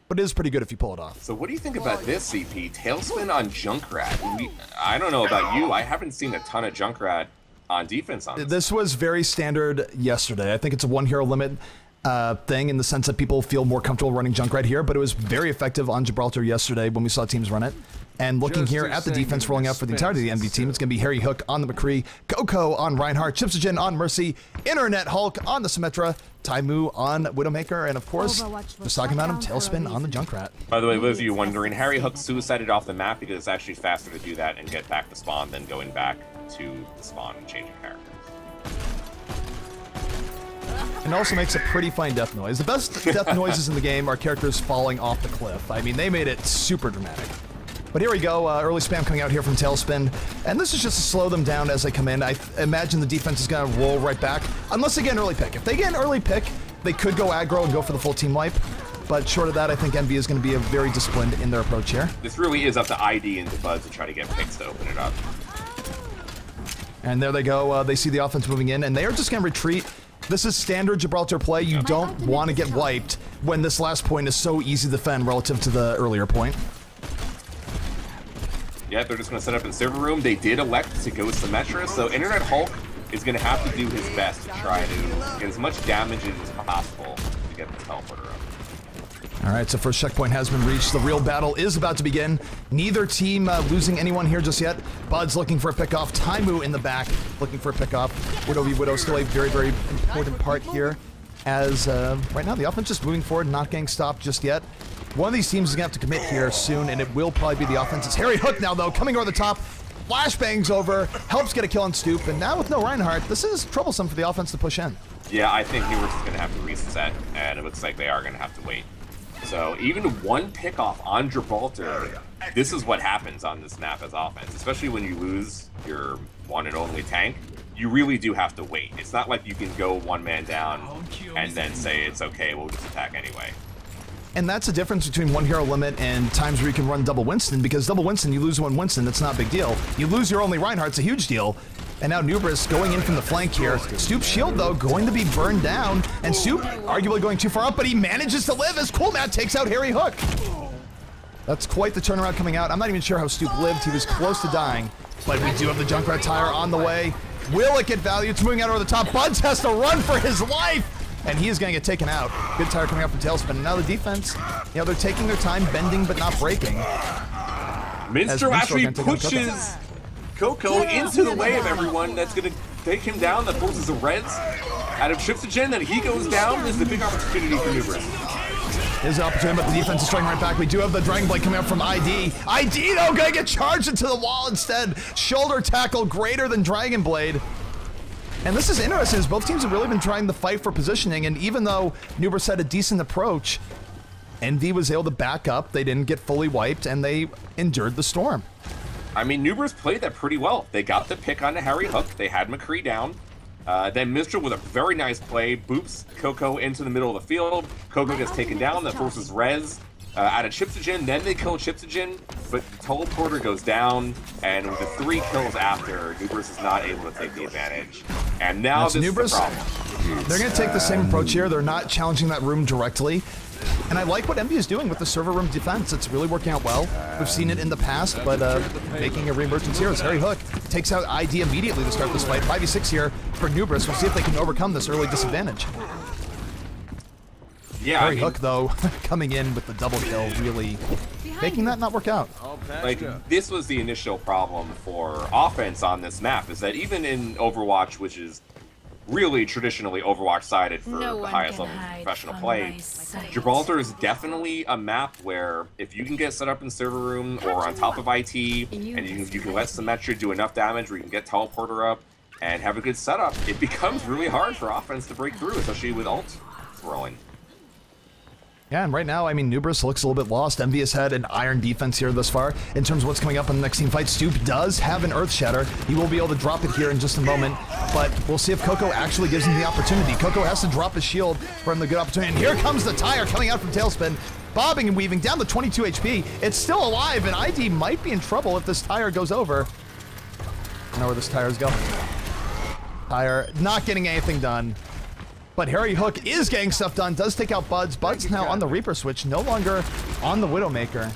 but it is pretty good if you pull it off. So what do you think about this, CP? Tailspin on Junkrat. I don't know about you. I haven't seen a ton of Junkrat on defense on this. This was very standard yesterday. I think it's a 1 hero limit thing in the sense that people feel more comfortable running Junkrat here, but it was very effective on Gibraltar yesterday when we saw teams run it. And looking here at the defense rolling out for the entirety of the EnVy team, it's going to be Harry Hook on the McCree, Coco on Reinhardt, Chipsogen on Mercy, Internet Hulk on the Symmetra, Taimu on Widowmaker, and of course, just talking about him, Tailspin on the Junkrat. By the way, those of you wondering, Harry Hook suicided off the map because it's actually faster to do that and get back to spawn than going back to the spawn and changing characters. And also makes a pretty fine death noise. The best death noises in the game are characters falling off the cliff. I mean, they made it super dramatic. But here we go, early spam coming out here from Tailspin, and this is just to slow them down as they come in. I imagine the defense is going to roll right back, unless they get an early pick. If they get an early pick, they could go aggro and go for the full team wipe, but short of that, I think EnVy is going to be very disciplined in their approach here. This really is up to ID and Buzz to try to get picks to open it up. And there they go, they see the offense moving in, and they are just going to retreat. This is standard Gibraltar play. You don't want to get wiped when this last point is so easy to defend relative to the earlier point. Yeah, they're just going to set up in server room. They did elect to go Symmetra, so Internet Hulk is going to have to do his best to try to get as much damage as possible to get the teleporter up. All right, so first checkpoint has been reached. The real battle is about to begin. Neither team losing anyone here just yet. Bud's looking for a pickoff. Taimu in the back looking for a pickoff. Widow v Widow still a very, very important part here, as right now the offense just moving forward, not getting stopped just yet. One of these teams is going to have to commit here soon, and it will probably be the offense. It's Harry Hook now, though, coming over the top. Flashbangs over, helps get a kill on Stoop, and now with no Reinhardt, this is troublesome for the offense to push in. Yeah, I think Nubris is going to have to reset, and it looks like they are going to have to wait. So even one pickoff on Gibraltar, this is what happens on this map as offense, especially when you lose your one and only tank. You really do have to wait. It's not like you can go one man down and then say it's okay, we'll just attack anyway. And that's the difference between 1 hero limit and times where you can run double Winston, because double Winston, you lose one Winston, that's not a big deal. You lose your only Reinhardt, it's a huge deal. And now Nubris going in from the flank here. Stoop's shield, though, going to be burned down, and Stoop arguably going too far up, but he manages to live as Coolmat takes out Harry Hook. That's quite the turnaround coming out. I'm not even sure how Stoop lived. He was close to dying, but we do have the Junkrat tire on the way. Will it get value? It's moving out over the top. Buds has to run for his life, and he is going to get taken out. Good tire coming out from Tailspin. And now the defense, you know, they're taking their time, bending but not breaking. Minstrel actually pushes Coco into the way of everyone that's going to take him down. That forces the Reds out of Chipsogen. Then he goes down. This is the big opportunity for Nubris. Here's an opportunity, but the defense is striking right back. We do have the Dragon Blade coming up from ID. ID, though, going to get charged into the wall instead. Shoulder tackle greater than Dragon Blade. And this is interesting, as both teams have really been trying to fight for positioning, and even though Nubris had a decent approach, EnVy was able to back up. They didn't get fully wiped, and they endured the storm. I mean, Nubris played that pretty well. They got the pick on the Harry Hook. They had McCree down. Then Minstrel with a very nice play boops Coco into the middle of the field. Coco gets taken down. That forces Rez out of Chipsogen. Then they kill Chipsogen, but the teleporter goes down. And with the 3 kills after, Nubris is not able to take the advantage. And now this is the problem. They're going to take the same approach here. They're not challenging that room directly. And I like what EnVy is doing with the server room defense. It's really working out well. We've seen it in the past, but making a reemergence here as Harry Hook takes out ID immediately to start this fight. 5v6 here for Nubris. We'll see if they can overcome this early disadvantage. Yeah, Harry Hook, though, coming in with the double kill, really making that not work out. Like, this was the initial problem for offense on this map, is that even in Overwatch, which is really traditionally Overwatch-sided for the highest level of professional play, Gibraltar is definitely a map where if you can get set up in server room or on top of IT, and you can let Symmetra do enough damage where you can get teleporter up and have a good setup, it becomes really hard for offense to break through, especially with ult throwing. Yeah, and right now, I mean, Nubris looks a little bit lost. EnVy has had an iron defense here thus far. In terms of what's coming up in the next team fight, Stoop does have an Earth Shatter. He will be able to drop it here in just a moment, but we'll see if Coco actually gives him the opportunity. Coco has to drop his shield for him the good opportunity, and here comes the tire coming out from Tailspin, bobbing and weaving down to 22 HP. It's still alive, and ID might be in trouble if this tire goes over. I know where this tire is going. Tire not getting anything done. but Harry Hook is getting stuff done, does take out Buds. Buds now on the Reaper switch, no longer on the Widowmaker.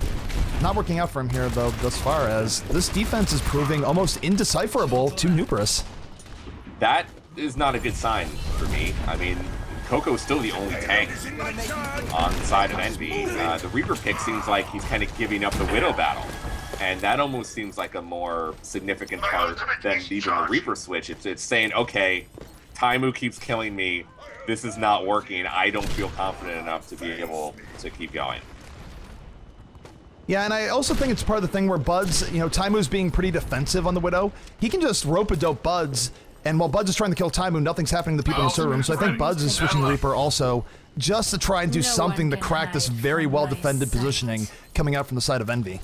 Not working out for him here, though, thus far, as this defense is proving almost indecipherable to Nubris. That is not a good sign for me. I mean, Coco's still the only tank on the side of EnVy. The Reaper pick seems like he's kind of giving up the Widow battle. And that almost seems like a more significant part than even the Reaper switch. It's saying, okay, Taimu keeps killing me. This is not working. I don't feel confident enough to be able to keep going. Yeah, and I also think it's part of the thing where Buds, you know, Taimu's being pretty defensive on the Widow. He can just rope-a-dope Buds, and while Buds is trying to kill Taimu, nothing's happening to the people in the server room. So I think Buds is switching to Reaper also just to try and do something to crack this very well-defended positioning coming out from the side of EnVy.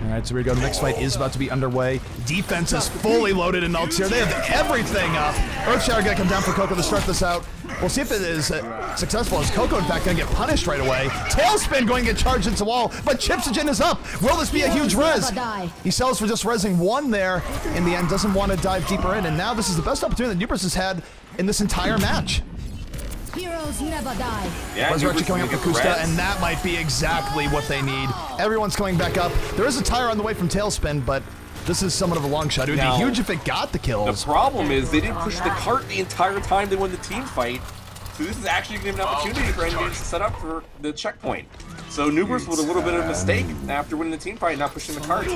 Alright, so we go. The next fight is about to be underway. Defense is fully loaded in ults here. They have everything up. Earthshower gonna come down for Coco to start this out. We'll see if it is successful, as Coco, in fact, gonna get punished right away. Tailspin going to get charged into wall, but Chipsogen is up. Will this be a huge res? He sells for just rezzing one there in the end, doesn't want to dive deeper in, and now this is the best opportunity that Nubris has had in this entire match. Heroes never die. Yeah, Resurrection coming up for Kusta, and that might be exactly what they need. Everyone's coming back up. There is a tire on the way from Tailspin, but this is somewhat of a long shot. It would be huge if it got the kills. The problem is they didn't push the cart the entire time they won the team fight. So this is actually going to give an opportunity for EnVy to set up for the checkpoint. So Nubris with a little bit of a mistake after winning the team fight, not pushing the cart.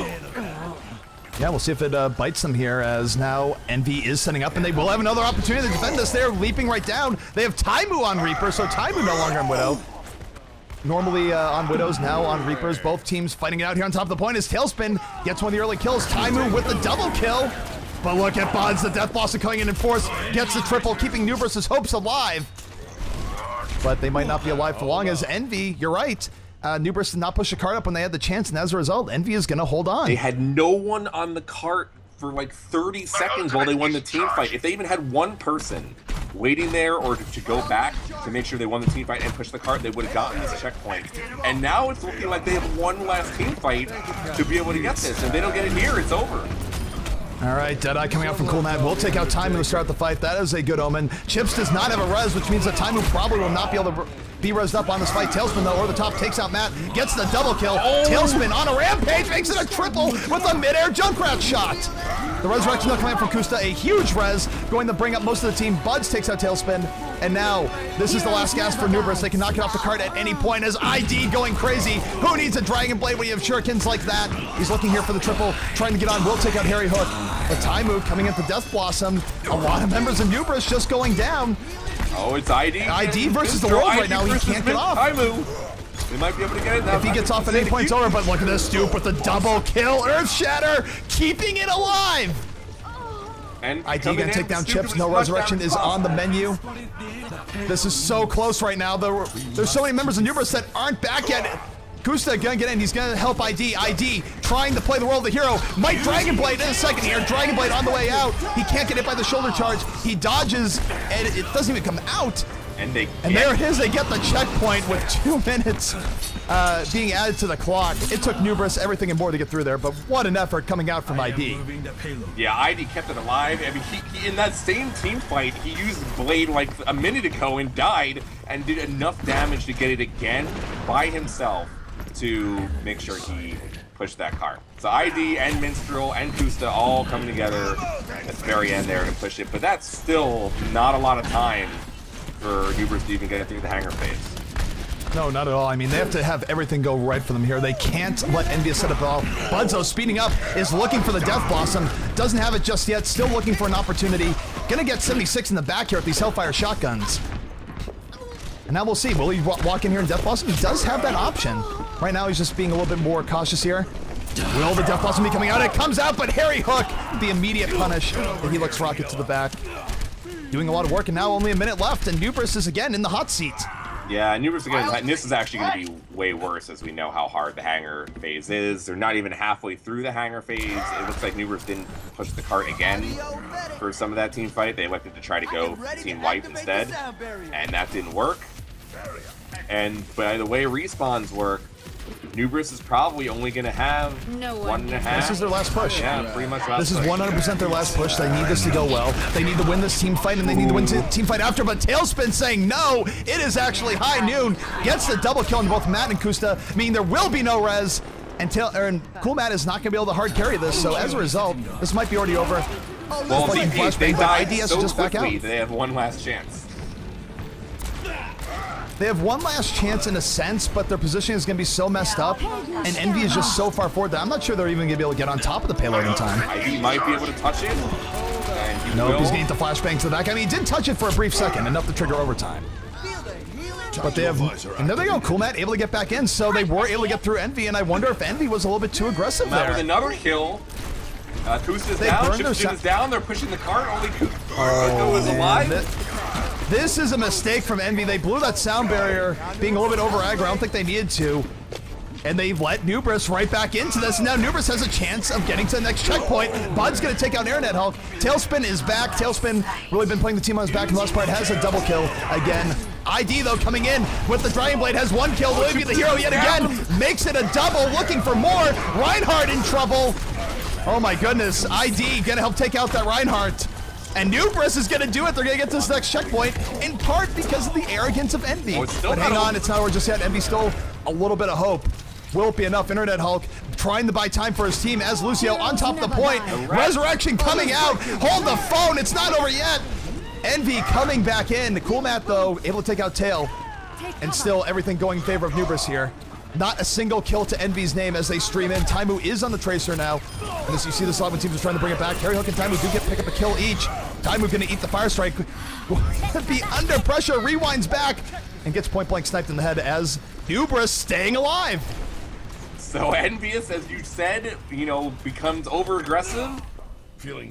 Yeah, we'll see if it bites them here, as now EnVy is setting up, and they will have another opportunity to defend this. They're leaping right down. They have Taimu on Reaper, so Taimu no longer on Widow. Normally on Widows, now on Reapers. Both teams fighting it out here on top of the point as Tailspin gets one of the early kills. Taimu with the double kill. But look at Buds, the Death Blossom coming in force, gets the triple, keeping Nubris' hopes alive. But they might not be alive for long, as EnVy, you're right, Nubris did not push the cart up when they had the chance, and as a result, EnVy is going to hold on. They had no one on the cart for like 30 seconds while they won the team fight. If they even had one person waiting there or to go back to make sure they won the team fight and push the cart, they would have gotten this checkpoint. And now it's looking like they have one last team fight to be able to get this. If they don't get it here, it's over. All right, Deadeye coming out from Coolnat will take out Taimu to start the fight. That is a good omen. Chips does not have a res, which means that Taimu probably will not be able to be rezzed up on this fight. Tailspin, though, over the top, takes out Matt, gets the double kill. Tailspin on a rampage, makes it a triple with a mid-air Junkrat shot. The resurrection though coming from Kusta, a huge res, going to bring up most of the team. Buds takes out Tailspin, and now this is the last gasp for Nubris. They can knock it off the cart at any point as ID going crazy. Who needs a Dragon Blade when you have shurikens like that? He's looking here for the triple, trying to get on, will take out Harry Hook. But Taimu coming into Death Blossom. A lot of members of Nubris just going down. Oh, it's ID. ID versus the world right now. He can't get off. Taimu. They might be able to get it now. If he gets off at 8 points over, but look at this Stoop with the double kill. Earth Shatter, keeping it alive. And ID gonna take down Chips. No resurrection is on the menu. This is so close right now. There's so many members of Nubris that aren't back yet. Kusta gonna get in, he's gonna help ID. ID trying to play the role of the hero. Might Dragon Blade in a second here. Dragon Blade on the way out. He can't get hit by the shoulder charge. He dodges, and it doesn't even come out. And there it is, they get the checkpoint with 2 minutes being added to the clock. It took Nubris everything and more to get through there, but what an effort coming out from ID. Yeah, ID kept it alive. I mean, he in that same team fight, he used Blade like a minute ago and died, and did enough damage to get it again by himself to make sure he pushed that cart. So ID and Minstrel and Kusta all coming together at the very end there to push it, but that's still not a lot of time for Nubris to even get through the hangar phase. No, not at all. I mean, they have to have everything go right for them here. They can't let EnVyUs set up at all. Budzo speeding up, is looking for the Death Blossom. Doesn't have it just yet, still looking for an opportunity. Gonna get 76 in the back here with these Hellfire shotguns. And now we'll see, will he walk in here in Death Blossom? He does have that option. Right now he's just being a little bit more cautious here. Will the Death Blossom be coming out? It comes out, but Harry Hook, the immediate punish. And he looks rocket to the back. Doing a lot of work, and now only a minute left, and Nubris is again in the hot seat. Yeah, Nubris again, and this is actually going to be way worse as we know how hard the hangar phase is. They're not even halfway through the hangar phase. It looks like Nubris didn't push the cart again for some of that team fight. They elected to try to go team wipe instead, and that didn't work. And by the way respawns work, Nubris is probably only going to have 1.5. This is their last push. Yeah, pretty much last This is push. 100% their last push. They need this to go well. They need to win this team fight, and they need to win team fight after. But Tailspin saying no. It is actually High Noon. Gets the double kill on both Matt and Kusta, meaning there will be no res. And Cool Matt is not going to be able to hard carry this. So as a result, this might be already over. Well, they died so just back out. quickly, they have one last chance. They have one last chance in a sense, but their position is going to be so messed up, and Envy is just so far forward that I'm not sure they're even going to be able to get on top of the payload in time. He might be able to touch it. And he Nope, will. he's going to flashbang to the back. I mean, he did touch it for a brief second, enough to trigger overtime. But they have, and there they go, Cool Matt able to get back in, so they were able to get through Envy, and I wonder if Envy was a little bit too aggressive Matt there. with another kill. Kusta's They down, burned their Chipson is down, they're pushing the cart, only Kusta is alive. This is a mistake from Envy. They blew that sound barrier, being a little bit over aggro. I don't think they needed to. And they've let Nubris right back into this. And now Nubris has a chance of getting to the next checkpoint. Bud's going to take out Airnet Hulk. Tailspin is back. Tailspin really been playing the team on his back in the last part. Has a double kill again. ID, though, coming in with the Dragon Blade. Has one kill. Will he be the hero yet again? Makes it a double. Looking for more. Reinhardt in trouble. Oh, my goodness. ID going to help take out that Reinhardt. And Nubris is going to do it. They're going to get to this next checkpoint, in part because of the arrogance of Envy. But hang on, it's not over just yet. Envy still a little bit of hope. Will it be enough? Internet Hulk trying to buy time for his team as Lucio on top of the point. Resurrection coming out. Hold the phone. It's not over yet. Envy coming back in. Cool Matt, though, able to take out Tail. And still everything going in favor of Nubris here. Not a single kill to Envy's name as they stream in. Taimu is on the Tracer now. And as you see, the Sloven teams are trying to bring it back. Harry Hook and Taimu do pick up a kill each. Taimu going to eat the Fire Strike. Be under pressure, rewinds back, and gets point blank sniped in the head as Nubris staying alive. So EnVyUs, as you said, becomes over aggressive.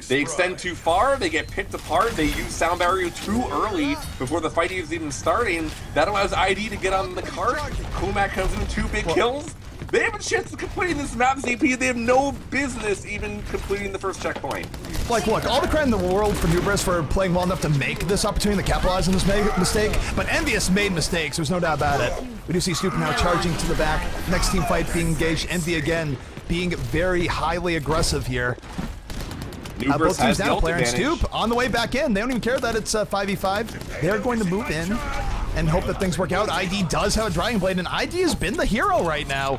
They extend too far, they get picked apart, they use sound barrier too early before the fight is even starting. That allows ID to get on the cart. Cool Matt comes in 2 big kills. They have a chance of completing this map, ZP. They have no business even completing the first checkpoint. Like, look, all the credit in the world for Nubris for playing well enough to make this opportunity, to capitalize on this mistake, but EnVyUs made mistakes, there's no doubt about it. We do see Snoop now charging to the back. Next team fight being engaged. Envy again being very highly aggressive here. Both teams down, Player and Stoop on the way back in. They don't even care that it's 5v5. They're going to move in and hope that things work out. ID does have a Dragon Blade, and ID has been the hero right now.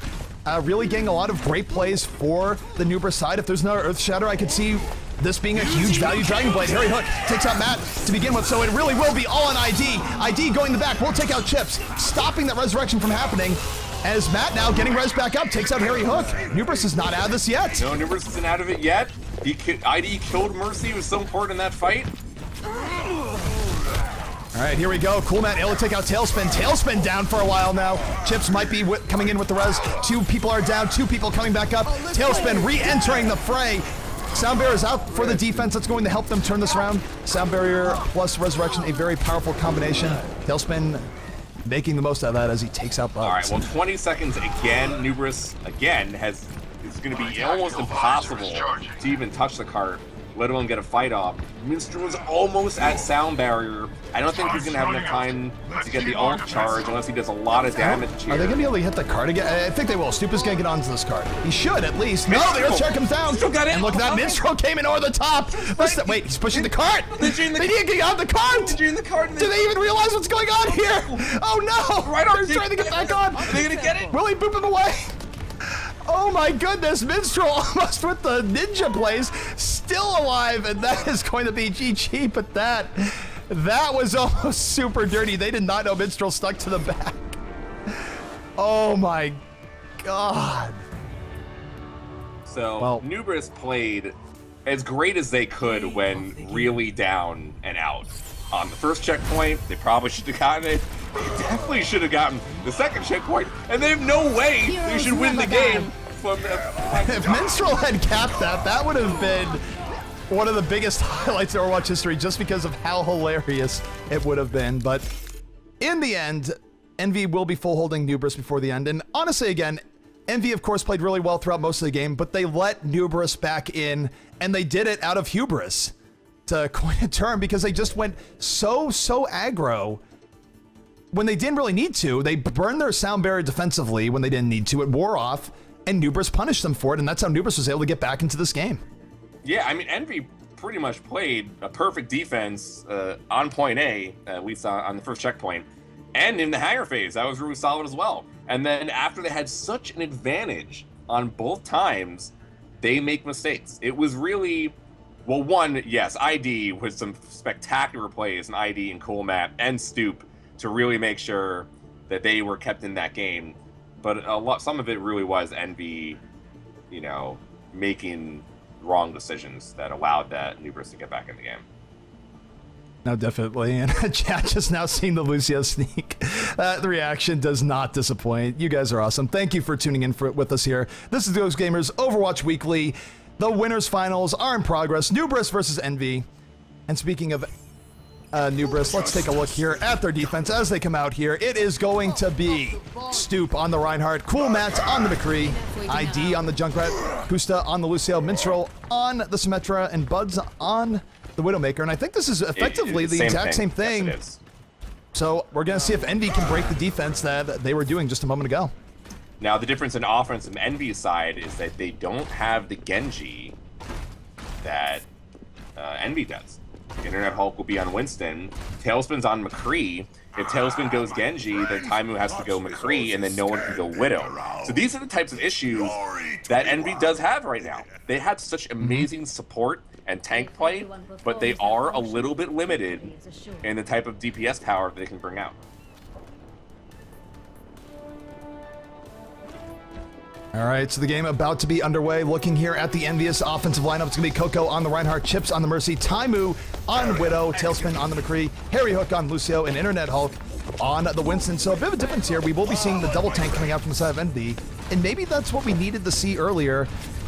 Really getting a lot of great plays for the Nubris side. If there's another Earth Shatter, I could see this being a huge value Dragon Blade. Harry Hook takes out Matt to begin with, so it really will be all on ID. ID going the back, will take out Chips, stopping that resurrection from happening. As Matt now getting res back up, takes out Harry Hook. Nubris is not out of this yet. No, Nubris isn't out of it yet. ID killed Mercy, was so important in that fight. All right, here we go. Cool Matt able to take out Tailspin. Tailspin down for a while now. Chips might be coming in with the res. 2 people are down, 2 people coming back up. Tailspin re-entering the fray. Sound Barrier is out for the defense. That's going to help them turn this around. Sound Barrier plus Resurrection, a very powerful combination. Tailspin making the most out of that as he takes out Bugs. All right, well, 20 seconds again. Nubris, again, it's going to be almost impossible to even touch the cart, let alone get a fight off. Minstrel is almost at Sound Barrier. I don't think he's going to have enough time to get the ult charge unless he does a lot of damage here. Are they going to be able to hit the cart again? I think they will. Stoop is going to get onto this cart. He should, at least. No, the Earth Shatter comes down. And look at that. Minstrel came in over the top. Wait, he's pushing the cart. They need to get out of the cart. Do they even realize what's going on here? Oh, no. They're trying to get back on. Are they going to get it? Will he boop him away? Oh my goodness, Minstrel almost with the ninja plays, still alive, and that is going to be GG, but that was almost super dirty. They did not know Minstrel stuck to the back. Oh my god. So, well, Nubris played as great as they could when really down and out. On the first checkpoint, they probably should have gotten it. They definitely should have gotten the second checkpoint, and they have no way they should win the game. If Minstrel had capped that, that would have been one of the biggest highlights of Overwatch history just because of how hilarious it would have been. But in the end, Envy will be full holding Nubris before the end. And honestly, again, Envy, of course, played really well throughout most of the game, but they let Nubris back in, and they did it out of hubris, to coin a term, because they just went so aggro. when they didn't really need to. They burned their sound barrier defensively when they didn't need to. It wore off, and Nubris punished them for it, and that's how Nubris was able to get back into this game. Yeah, I mean, Envy pretty much played a perfect defense on point A, we saw on the first checkpoint, and in the hangar phase. That was really solid as well. And then after they had such an advantage on both times, they make mistakes. It was really, well, one, yes, ID with some spectacular plays, and ID and Cool Matt and Stoop to really make sure that they were kept in that game. But some of it really was Envy, you know, making wrong decisions that allowed that Nubris to get back in the game. No, definitely. And chat just now seeing the Lucio sneak. The reaction does not disappoint. You guys are awesome. Thank you for tuning in with us here. This is GosuGamers Overwatch Weekly. The winners finals are in progress. Nubris versus Envy. And speaking of Nubris, let's take a look here at their defense as they come out here. It is going to be Stoop on the Reinhardt, Cool Matt on the McCree, ID on the Junkrat, Kusta on the Lucio, Minstrel on the Symmetra, and Buds on the Widowmaker. And I think this is effectively the exact same thing. Yes, it is. So we're going to see if Envy can break the defense that they were doing just a moment ago. Now, the difference in offense from Envy's side is that they don't have the Genji that Envy does. Internet Hulk will be on Winston. Tailspin's on McCree. If Tailspin goes Genji, then Taimu has to go McCree, and then no one can go Widow. So these are the types of issues that Envy does have right now. They have such amazing support and tank play, but they are a little bit limited in the type of DPS power they can bring out. All right, so the game about to be underway. Looking here at the EnVyUs offensive lineup, it's going to be Coco on the Reinhardt, Chips on the Mercy, Taimu on Widow, Tailspin on the McCree, Harry Hook on Lucio, and Internet Hulk on the Winston. So a bit of a difference here. We will be seeing the double tank coming out from the side of Envy, and maybe that's what we needed to see earlier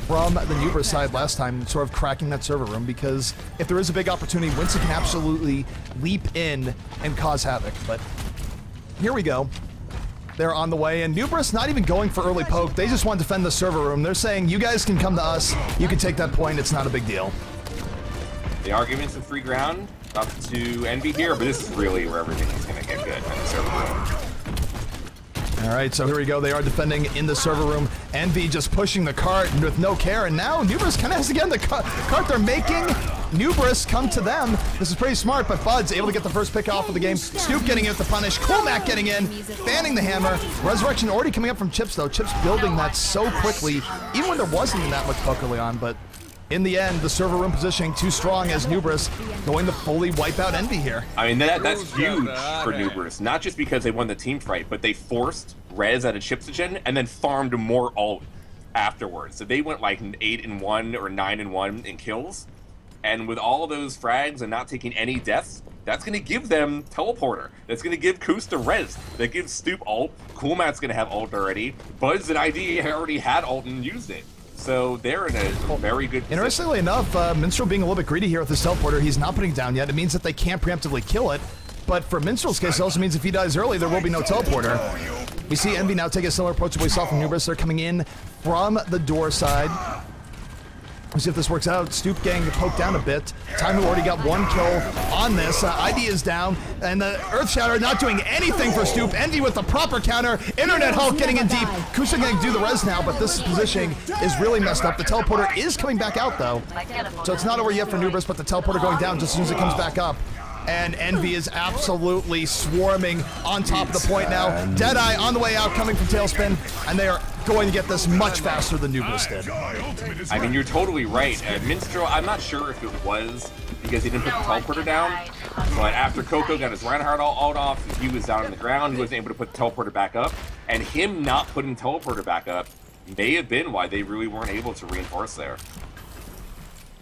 from the Nubris side last time, sort of cracking that server room, because if there is a big opportunity, Winston can absolutely leap in and cause havoc. But here we go. They're on the way, and Nubris not even going for early poke. They just want to defend the server room. They're saying, you guys can come to us. You can take that point. It's not a big deal. They are giving some free ground up to Envy here, but this is really where everything is going to get good in the server room. All right, so here we go. They are defending in the server room. Envy just pushing the cart with no care, and now Nubris kind of has to get in the cart they're making. Nubris come to them. This is pretty smart, but Bud's able to get the first pick off of the game. Stoop getting in with the punish. Cool Matt getting in, banning the hammer. Resurrection already coming up from Chips, though. Chips building that so quickly, even when there wasn't that much poke early on, but in the end, the server room positioning too strong as Nubris going to fully wipe out Envy here. I mean, that's huge for Nubris, not just because they won the team fight, but they forced Rez out of Chipsogen and then farmed more ult afterwards. So they went like 8-1 or 9-1 in kills. And with all of those frags and not taking any deaths, that's going to give them Teleporter. That's going to give Kusta Rez. That gives Stoop ult. Cool Matt's going to have ult already. Buzz and ID already had ult and used it. So they're in a very good position. Interestingly enough, Minstrel being a little bit greedy here with his Teleporter. He's not putting it down yet. It means that they can't preemptively kill it. But for Minstrel's case, it also means if he dies early, there will be no Teleporter. We see Envy now take a similar approach to what we saw from Nubris. They're coming in from the door side. We'll see if this works out. Stoop getting poked down a bit. Taimu already got one kill on this. ID is down, and the Earth Shatter not doing anything for Stoop. Envy with the proper counter. Internet Hulk getting in deep. Kusa going to do the res now, but this positioning is really messed up. The Teleporter is coming back out, though. So it's not over yet for Nubris, but the Teleporter going down just as soon as it comes back up. And Envy is absolutely swarming on top of the point now. Deadeye on the way out, coming from Tailspin, and they are going to get this much faster than Nubris did. I mean, you're totally right. Minstrel, I'm not sure if it was because he didn't put the Teleporter down, but after Coco got his Reinhardt ult off, he was down on the ground, he wasn't able to put the Teleporter back up, and him not putting Teleporter back up may have been why they really weren't able to reinforce there.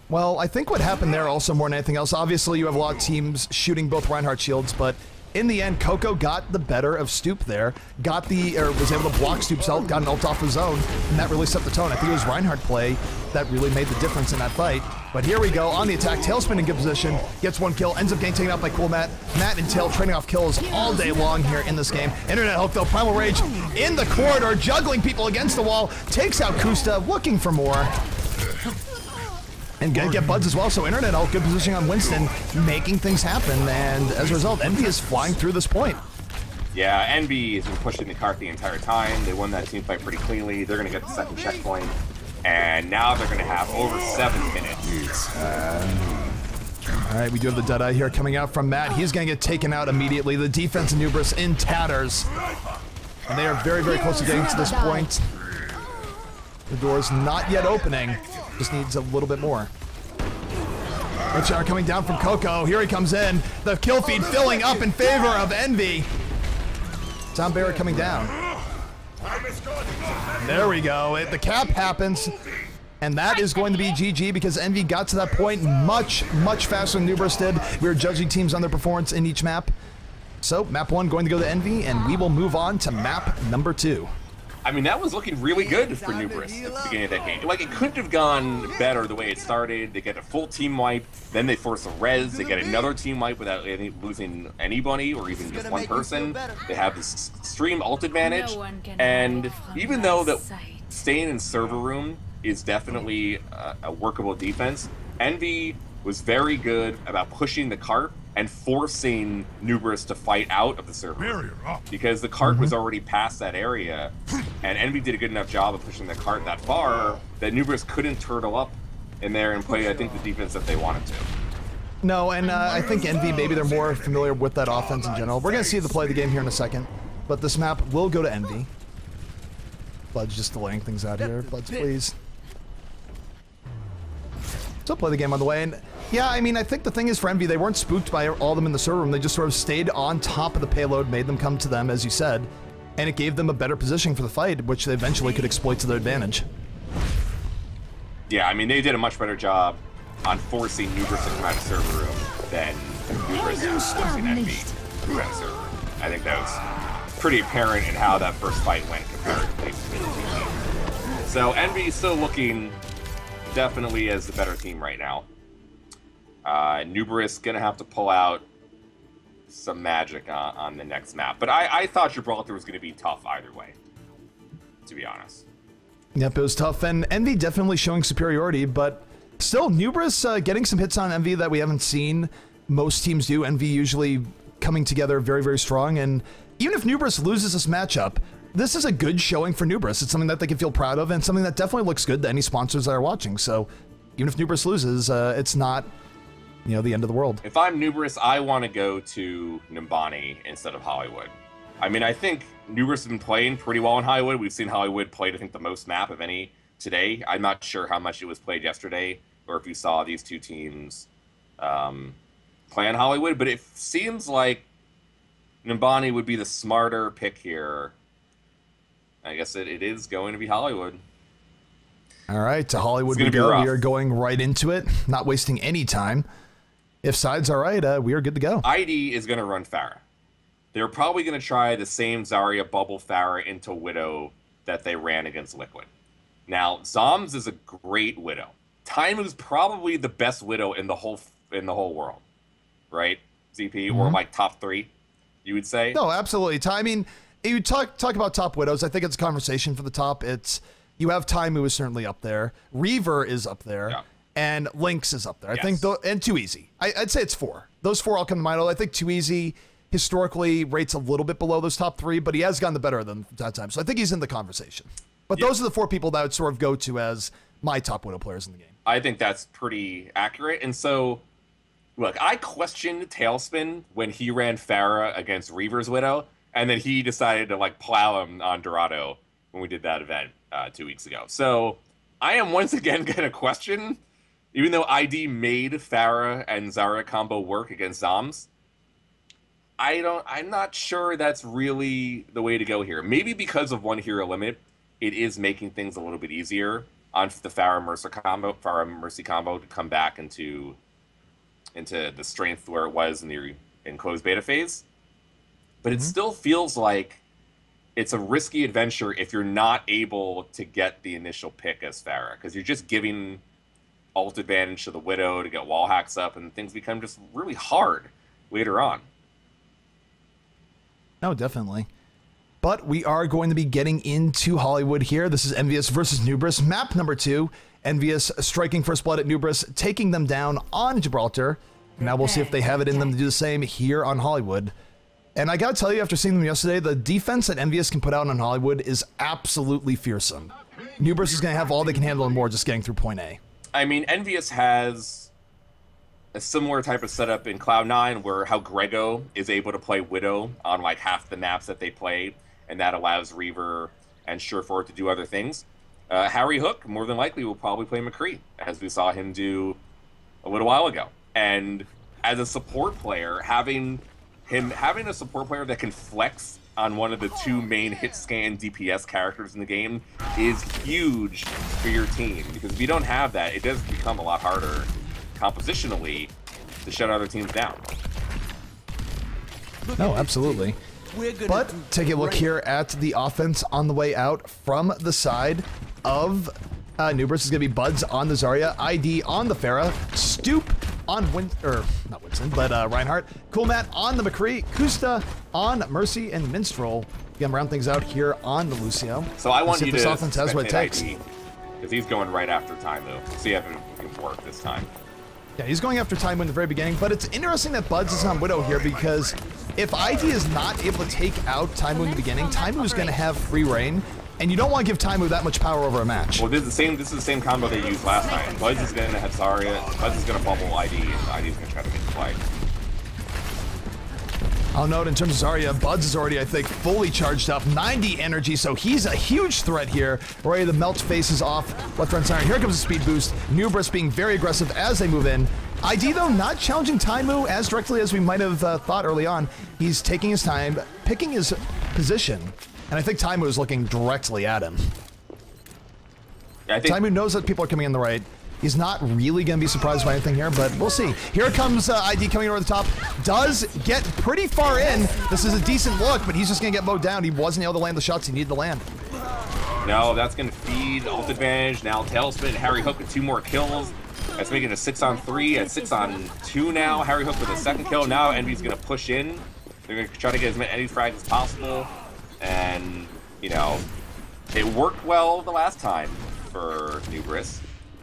Well, I think what happened there also more than anything else, obviously you have a lot of teams shooting both Reinhardt shields, but in the end, Coco got the better of Stoop there, was able to block Stoop's ult, got an ult off his own, and that really set the tone. I think it was Reinhardt play that really made the difference in that fight. But here we go, on the attack, Tailspin in good position, gets one kill, ends up getting taken out by Cool Matt. Matt and Tail trading off kills all day long here in this game. Internet Hulk, though, Primal Rage in the corridor, juggling people against the wall, takes out Kusta, looking for more. And gonna get Buds as well, so Internet Hulk, good positioning on Winston, making things happen, and as a result, Envy is flying through this point. Yeah, Envy has been pushing the cart the entire time. They won that team fight pretty cleanly. They're going to get the second checkpoint. And now they're going to have over 7 minutes. All right, we do have the Deadeye here coming out from Matt. He's going to get taken out immediately. The defense of Nubris in tatters. And they are very, very close to getting to this point. The door's not yet opening. Just needs a little bit more. Red shower coming down from Coco. Here he comes in. The kill feed filling up in favor of Envy. Tom Barrett coming down. There we go. The cap happens. And that is going to be GG because Envy got to that point much, much faster than Nubris did. We were judging teams on their performance in each map. So map 1 going to go to Envy, and we will move on to map number 2. I mean, that was looking really good for Nubris at the beginning of that game. Like, it couldn't have gone better the way it started. They get a full team wipe, then they force a res, they get another team wipe without losing anybody or even just one person. They have this extreme ult advantage, and even though that staying in server room is definitely a workable defense, Envy was very good about pushing the cart and forcing Nubris to fight out of the server because the cart was already past that area, and Envy did a good enough job of pushing the cart that far that Nubris couldn't turtle up in there and play, I think, the defense that they wanted to. No, and I think Envy, maybe they're more familiar with that offense in general. We're going to see the play of the game here in a second, but this map will go to Envy. Blood's just delaying things out here. Bloods, please. Still play the game on the way, and yeah, I mean, I think the thing is for Envy, they weren't spooked by all of them in the server room. They just sort of stayed on top of the payload, made them come to them, as you said, and it gave them a better position for the fight, which they eventually could exploit to their advantage. Yeah, I mean, they did a much better job on forcing Nubris to come out of server room than Nubris was forcing Envy to come out of server room. I think that was pretty apparent in how that first fight went comparatively between the two teams. So Envy still looking definitely as the better team right now. Nubris gonna have to pull out some magic on the next map, but I thought Gibraltar was gonna be tough either way, to be honest. Yep, it was tough, and Envy definitely showing superiority, but still, Nubris getting some hits on Envy that we haven't seen most teams do. Envy usually coming together very, very strong, and even if Nubris loses this matchup, this is a good showing for Nubris. It's something that they can feel proud of, and something that definitely looks good to any sponsors that are watching. So even if Nubris loses, it's not, you know, the end of the world. If I'm Nubris, I want to go to Nimbani instead of Hollywood. I mean, I think Nubris has been playing pretty well in Hollywood. We've seen Hollywood played, I think, the most map of any today. I'm not sure how much it was played yesterday, or if you saw these two teams play in Hollywood, but it seems like Nimbani would be the smarter pick here. I guess it is going to be Hollywood. All right, to Hollywood we go. We are going right into it, not wasting any time. If sides are right, we are good to go. ID is going to run Pharah. They're probably going to try the same Zarya bubble Pharah into Widow that they ran against Liquid. Now, Zoms is a great Widow. Taimu's probably the best Widow in the whole world, right? ZP, or like top 3, you would say? No, absolutely. I mean, you talk about top Widows. I think it's a conversation for the top. You have Taimu is certainly up there. Reaver is up there. Yeah. And Lynx is up there. I think, and Too Easy. I'd say it's 4. Those 4 all come to mind. I think Too Easy historically rates a little bit below those top 3, but he has gotten the better of them from that time. So I think he's in the conversation. But those are the 4 people that I would sort of go to as my top Widow players in the game. I think that's pretty accurate. And so, look, I questioned Tailspin when he ran Pharah against Reaver's Widow, and then he decided to like plow him on Dorado when we did that event 2 weeks ago. So I am once again going to question, even though ID made Pharah and Zarya combo work against Zoms, I'm not sure that's really the way to go here. Maybe because of one hero limit, it is making things a little bit easier on the Pharah Mercy combo to come back into the strength where it was in closed beta phase. But it still feels like it's a risky adventure if you're not able to get the initial pick as Pharah, because you're just giving ult advantage to the Widow to get wall hacks up, and things become just really hard later on. No, definitely. But we are going to be getting into Hollywood here. This is EnVyUs versus Nubris. Map number 2. EnVyUs striking first blood at Nubris, taking them down on Gibraltar. Now we'll see if they have it in them to do the same here on Hollywood. And I gotta tell you, after seeing them yesterday, the defense that EnVyUs can put out on Hollywood is absolutely fearsome. Nubris is gonna have all they can handle and more just getting through point A. I mean, EnVyUs has a similar type of setup in Cloud9 where how Grego is able to play Widow on like half the maps that they play, and that allows Reaver and Surefour to do other things. Harry Hook, more than likely, will probably play McCree, as we saw him do a little while ago. And as a support player, having a support player that can flex on one of the two main hit scan DPS characters in the game is huge for your team. Because if you don't have that, it does become a lot harder compositionally to shut other teams down. No, absolutely. But take a look here at the offense on the way out from the side of Nubris. Is going to be Buds on the Zarya, ID on the Pharah, Stoop on not Winston, but Reinhardt, Cool Matt on the McCree, Kusta on Mercy, and Minstrel. Again, round things out here on the Lucio. So I want you to this offense has what it takes. Because he's going right after Taimu. See if it can work this time. Yeah, he's going after Taimu in the very beginning, but it's interesting that Buds is on Widow here because if ID is not able to take out Taimu in the beginning, Taimu is going to have free reign, and you don't want to give Taimu that much power over a match. Well, this is the same combo they used last time. Buds is going to have Zarya, Buds is going to bubble ID, and ID is going to try to make the play. I'll note in terms of Zarya, Buds is already, I think, fully charged up, 90 energy, so he's a huge threat here. Ready to melt faces off left, right, center. Here comes a speed boost. Nubris being very aggressive as they move in. ID, though, not challenging Taimu as directly as we might have thought early on. He's taking his time, picking his position, and I think Taimu is looking directly at him. Yeah, I think Taimu knows that people are coming in the right. He's not really going to be surprised by anything here, but we'll see. Here comes ID coming over the top. Does get pretty far in. This is a decent look, but he's just going to get mowed down. He wasn't able to land the shots he needed to land. No, that's going to feed ult advantage. Now Tailspin, Harry Hook with 2 more kills. That's making it a 6-on-3 and 6-on-2 now. Harry Hook with a 2nd kill. Now EnVyUs going to push in. They're going to try to get as many frags as possible. And, you know, it worked well the last time for Nubris.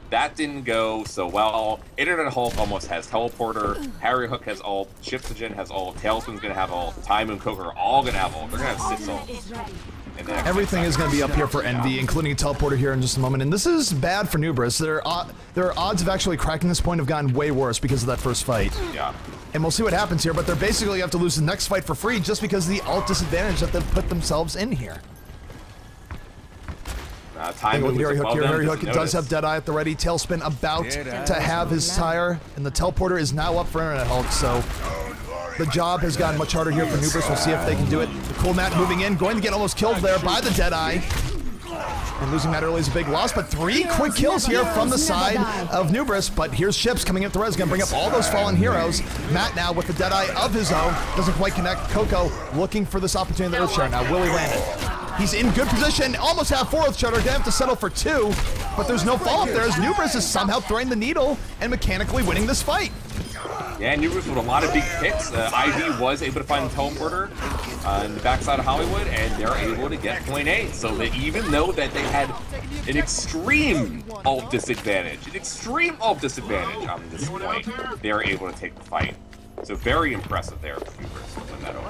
That didn't go so well. Internet Hulk almost has Teleporter. Harry Hook has ult. Shipsogen has ult. Tailspin's going to have ult. Taimu and Coker are all going to have ult. They're going to have 6 ults. Everything is going to be up here for Envy, including a Teleporter here in just a moment. And this is bad for Nubris. Their odds of actually cracking this point have gotten way worse because of that first fight. Yeah. And we'll see what happens here, but they're basically have to lose the next fight for free just because of the ult disadvantage that they've put themselves in here. Harry Hook does have Deadeye at the ready. Tailspin about to have his sire, and the Teleporter is now up for Internet Hulk, so the job has gotten much harder here for Nubris. We'll see if they can do it. The Cool Matt moving in, going to get almost killed there by the Deadeye. And losing Matt early is a big loss, but 3 quick kills here from the side of Nubris. But here's Chips coming up the res, going to bring up all those fallen heroes. Matt now with the Deadeye of his own, doesn't quite connect. Coco looking for this opportunity in the Earthshare. Now Willie landed. He's in good position, almost have 4 Earthshatter, gonna have to settle for 2, but there's no follow-up there as Nubris is somehow throwing the needle and mechanically winning this fight. Yeah, Nubris with a lot of big picks. ID was able to find the Teleporter on the backside of Hollywood, and they're able to get point A. So that even though that they had an extreme ult disadvantage on this point, they are able to take the fight. So very impressive there for Nubris.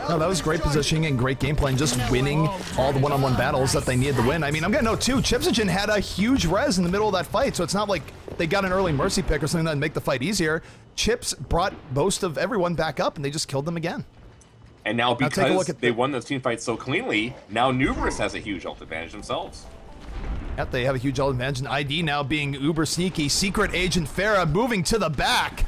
No, that was great positioning and great gameplay and just winning all the one-on-one battles that they needed to win. I mean, I'm gonna note too, Chipsogen had a huge res in the middle of that fight, so it's not like they got an early mercy pick or something that would make the fight easier. Chips brought most of everyone back up and they just killed them again. And now because they won those team fights so cleanly, now Nubris has a huge ult advantage themselves. Yep, they have a huge ult advantage, and ID now being uber sneaky. Secret Agent Pharah moving to the back.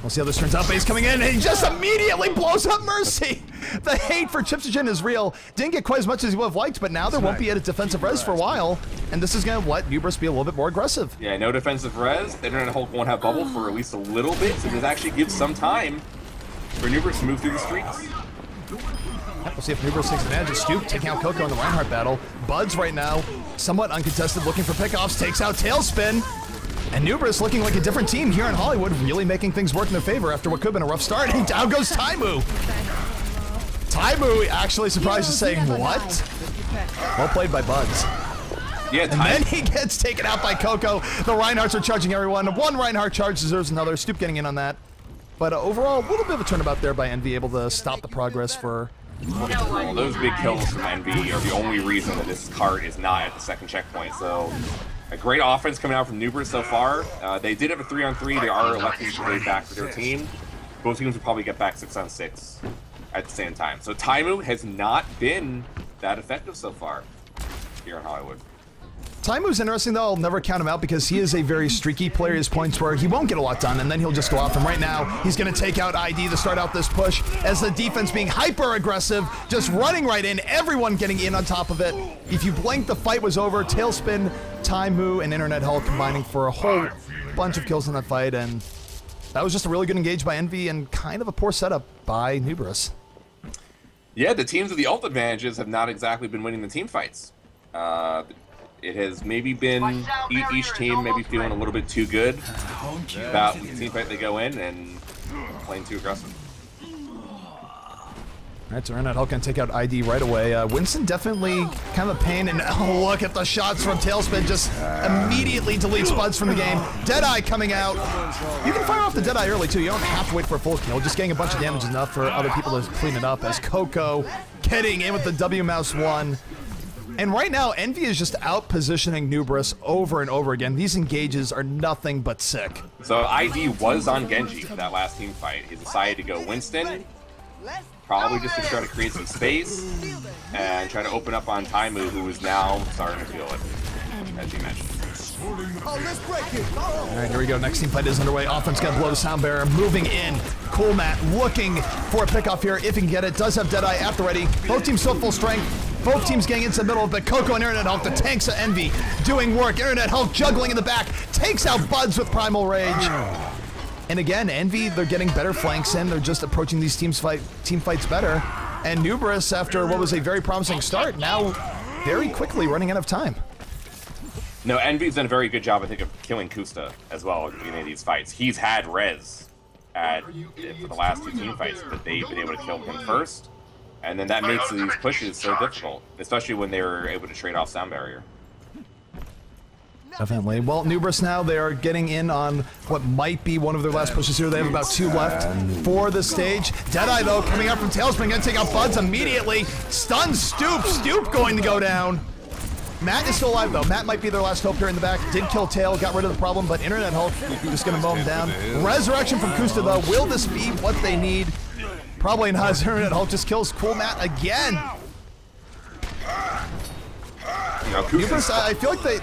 We'll see how this turns out, but he's coming in and he just immediately blows up Mercy. The hate for Chipsogen is real. Didn't get quite as much as he would have liked, but now there won't be a defensive res for a while, and this is going to let Nubris be a little bit more aggressive. Yeah, no defensive res. The Internet Hulk won't have bubble for at least a little bit, so this actually gives some time for Nubris to move through the streets. We'll see if Nubris takes advantage of Stoop, taking out Coco in the Reinhardt battle. Buds right now, somewhat uncontested, looking for pickoffs, takes out Tailspin. And Nubris looking like a different team here in Hollywood, really making things work in their favor after what could have been a rough start. And down goes Taimu. Taimu actually surprised to saying, what? Well played by Buds. Yeah, and then he gets taken out by Coco. The Reinhardts are charging everyone. One Reinhardt charge deserves another. Stoop getting in on that. But overall, a little bit of a turnabout there by EnVy, able to stop the progress for... Well, those big kills from EnVy are the only reason that this cart is not at the second checkpoint. So, a great offense coming out from Nubris so far. They did have a 3-on-3. They are electing to go back for their team. Both teams will probably get back 6-on-6 at the same time. So, Taimu has not been that effective so far here in Hollywood. Taimu's interesting, though. I'll never count him out because he is a very streaky player. His points where he won't get a lot done, and then he'll just go off. And right now, he's going to take out ID to start out this push as the defense being hyper-aggressive, just running right in, everyone getting in on top of it. If you blink, the fight was over. Tailspin, Taimu, and Internet Hell combining for a whole bunch of kills in that fight, and that was just a really good engage by EnVy and kind of a poor setup by Nubris. Yeah, the teams with the ult advantages have not exactly been winning the team fights. It has maybe been each team maybe feeling a little bit too good about the team fight they go in and playing too aggressive. All right, so Internet Hell can take out ID right away. Winston definitely kind of a pain, and oh, look at the shots from Tailspin, just immediately deletes Buds from the game. Deadeye coming out. You can fire off the Deadeye early too, you don't have to wait for a full kill. Just getting a bunch of damage is enough for other people to clean it up as Coco getting in with the W mouse 1. And right now, EnVy is just out-positioning Nubris over and over again. These engages are nothing but sick. So ID was on Genji for that last team fight. He decided to go Winston, probably just to try to create some space and try to open up on Taimu, who is now starting to feel it, as you mentioned. All right, here we go. Next team fight is underway. Offense got blow to Sound Bearer, moving in. Cool Matt looking for a pickoff here if he can get it. Does have Deadeye at the ready. Both teams still full strength. Both teams getting into the middle of it. Coco and Internet Hulk, the tanks of EnVy, doing work. Internet Hulk juggling in the back, takes out Buds with Primal Rage. And again, EnVy, they're getting better flanks in. They're just approaching these team fights better. And Nubris, after what was a very promising start, now very quickly running out of time. No, EnVy's done a very good job, I think, of killing Kusta as well in any of these fights. He's had res for the last two team fights, but they've been able to kill him first. And then that makes these pushes so difficult, especially when they were able to trade off Sound Barrier. Definitely. Well, Nubris now, they are getting in on what might be one of their last pushes here. They have about 2 left for the stage. Deadeye, though, coming out from Tailspin, going to take out Buds immediately. Stun Stoop. Stoop going to go down. Matt is still alive, though. Matt might be their last hope here in the back. Did kill Tail, got rid of the problem, but Internet Hulk just going to mow him down. Resurrection from Kusta, though. Will this be what they need? Probably not. Internet Hulk just kills Cool Matt again. Nubris, I feel like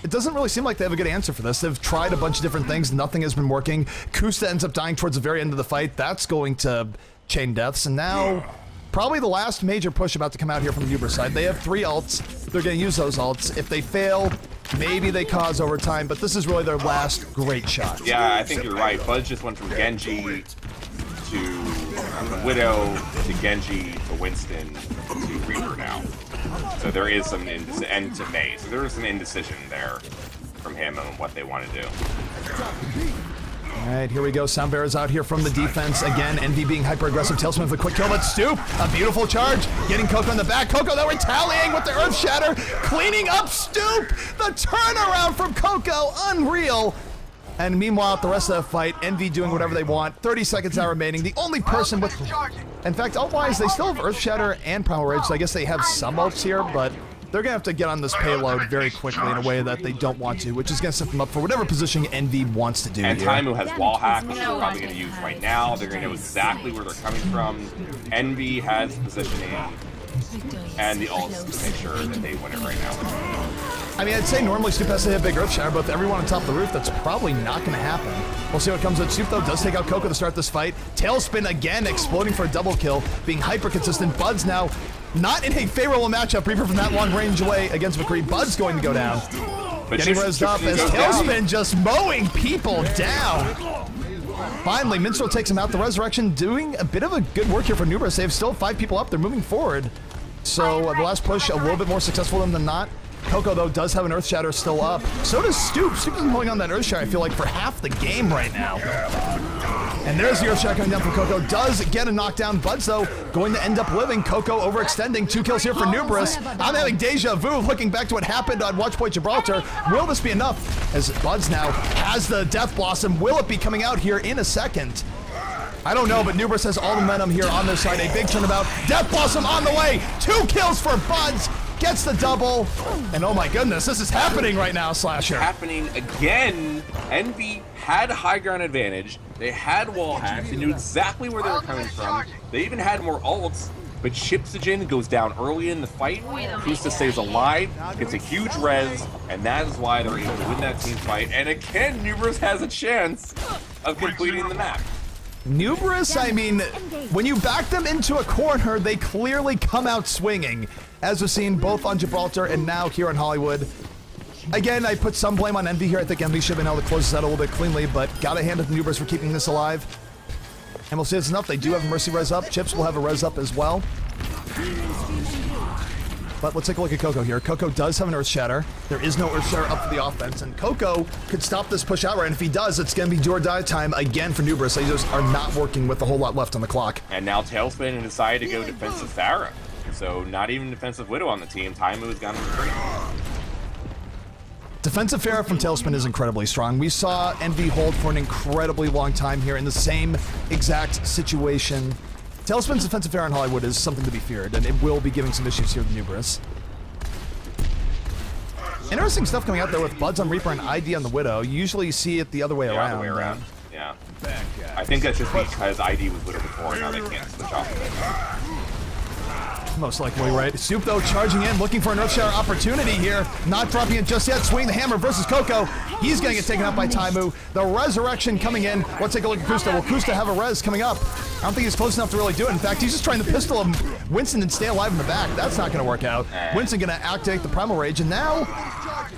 it doesn't really seem like they have a good answer for this. They've tried a bunch of different things. Nothing has been working. Kusta ends up dying towards the very end of the fight. That's going to chain deaths. And now, probably the last major push about to come out here from the Nubris side. They have 3 ults. They're going to use those ults. If they fail, maybe they cause overtime. But this is really their last great shot. Yeah, I think you're right. Buds just went from Genji to Widow to Genji to Winston to Reaper now. So there is some end to May. So there is some indecision there from him on what they want to do. All right, here we go. Sound Bearer's out here from the defense. Again, EnVy being hyper-aggressive. Tailspin with a quick kill, but Stoop, a beautiful charge. Getting Coco in the back. Coco, though, retaliating with the Earth Shatter. Cleaning up Stoop. The turnaround from Coco, unreal. And meanwhile, the rest of the fight, EnVy doing whatever they want. 30 seconds now remaining. The only person with... In fact, ult-wise, they still have Earth Shatter and Primal Rage, so I guess they have some ults here, but they're going to have to get on this payload very quickly in a way that they don't want to, which is going to set them up for whatever positioning EnVy wants to do. And Taimu has wall hack, which they're probably going to use right now. They're going to know exactly where they're coming from. EnVy has positioning and the ults to make sure that they win it right now. I mean, I'd say normally Stoop has to hit big Earth Shatter, but with everyone on top of the roof, that's probably not going to happen. We'll see what comes with Stoop, though. Does take out Coco to start this fight. Tailspin again, exploding for a double kill, being hyper-consistent. Buds now not in a favorable matchup. Reaper from that long range away against McCree. Buds going to go down. But getting rezzed up as Tailspin just mowing people down. Finally, Minstrel takes him out. The Resurrection doing a bit of a good work here for Nubris. They have still 5 people up. They're moving forward. So the last push, a little bit more successful than not. Coco, though, does have an Earth Shatter still up. So does Stoop. Stoop has been holding on that Earth Shatter, I feel like, for half the game right now. And there's the Earth Shatter coming down from Coco. Does get a knockdown. Buds, though, going to end up living. Coco overextending. 2 kills here for Nubris. I'm having deja vu looking back to what happened on Watchpoint Gibraltar. Will this be enough? As Buds now has the Death Blossom. Will it be coming out here in a second? I don't know, but Nubris has all the momentum here on this side. A big turnabout. Death Blossom on the way. 2 kills for Buds. Gets the double. And oh my goodness, this is happening right now, Slasher. It's happening again. Envy had high ground advantage. They had wall hacks. They knew exactly where they were coming from. They even had more ults. But Chipsogen goes down early in the fight. Kusta stays alive, gets a huge res, and that is why they're able to win that team fight. And again, Nubris has a chance of completing the map. Nubris, I mean, when you back them into a corner, they clearly come out swinging, as we've seen both on Gibraltar and now here in Hollywood. Again, I put some blame on Envy here. I think Envy should have been able to close this out a little bit cleanly, but gotta hand it to Nubris for keeping this alive. And we'll see it's enough. They do have a Mercy res up. Chips will have a res up as well. But let's take a look at Coco here. Coco does have an Earth Shatter. There is no Earth Shatter up for the offense, and Coco could stop this push outright. And if he does, it's going to be do or die time again for Nubris. They just are not working with a whole lot left on the clock. And now Tailspin and decided to go defensive Pharah. So not even defensive Widow on the team. Taimu has gone to the Defensive Pharah from Tailspin is incredibly strong. We saw Envy hold for an incredibly long time here in the same exact situation. Tailspin's defensive Pharah in Hollywood is something to be feared, and it will be giving some issues here with Nubris. Interesting stuff coming out there with Buds on Reaper and ID on the Widow. You usually see it the other way around. The other way around. Yeah. I think that's just because ID was Widow before, and now they can't switch off of it. Most likely right. Soup, though, charging in, looking for an Earth Shower opportunity here. Not dropping it just yet. Swing the hammer versus Coco. He's going to get taken out by Taimu. The Resurrection coming in. Let's take a look at Kusta. Will Kusta have a res coming up? I don't think he's close enough to really do it. In fact, he's just trying to pistol him, Winston, and stay alive in the back. That's not going to work out. Winston going to activate the Primal Rage, and now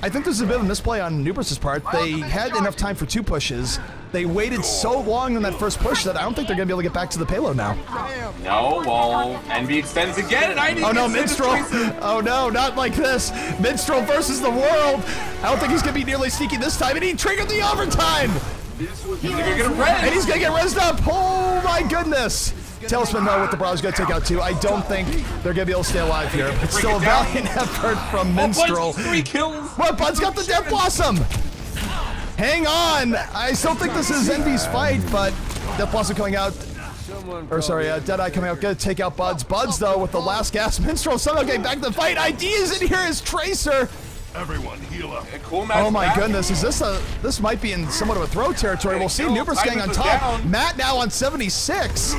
I think this is a bit of a misplay on Nubris' part. They had enough time for 2 pushes. They waited so long on that first push that I don't think they're going to be able to get back to the payload now. No, well, Envy extends again, and ID. Oh no, Minstrel! Oh no, not like this! Minstrel versus the world! I don't think he's going to be nearly sneaky this time, and he triggered the overtime! He's going to get res! And he's going to get rezzed up! Oh my goodness! Tailspin, though, with the Brow's going to take out 2. I don't think they're going to be able to stay alive here. It's still a valiant effort from Minstrel. Bud's 3 kills! What? Bud's got the Death Blossom! Hang on! I still think this is Envy's fight, but Death Blossom coming out. Or sorry, Deadeye coming out. Gonna take out Buds. Buds, though, with the last gas. Minstrel somehow getting back to the fight. ID is in here as Tracer. Everyone heal up. Oh my goodness, is this a... This might be in somewhat of a throw territory. We'll see Nubris getting on top. Matt now on 76.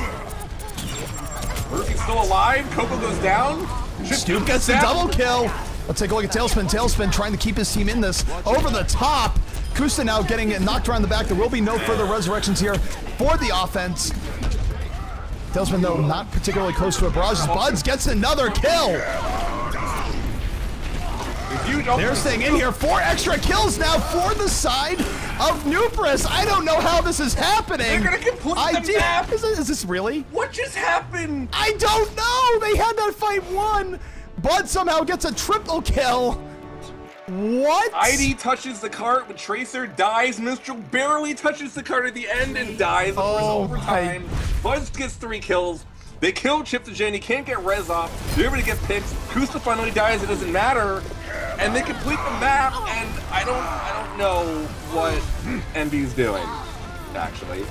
Murphy's still alive. Coco goes down. Stoop gets the double kill. Let's take a look at Tailspin. Tailspin trying to keep his team in this. Over the top. Kusta now getting knocked around the back. There will be no further resurrections here for the offense. Tailspin, though, not particularly close to a barrage. Buds gets another kill. They're staying in here. 4 extra kills now for the side of Nubris. I don't know how this is happening. They're going to complete the map. Is this really? What just happened? I don't know. They had that fight won. Bud somehow gets a triple kill. What? ID touches the cart, but Tracer dies. Minstrel barely touches the cart at the end and dies. Oh, overtime. Buzz gets 3 kills. They kill Chipsogen. He can't get res off. They're able to get picks. Kusta finally dies. It doesn't matter. And they complete the map. And I don't know what Envy's doing, actually.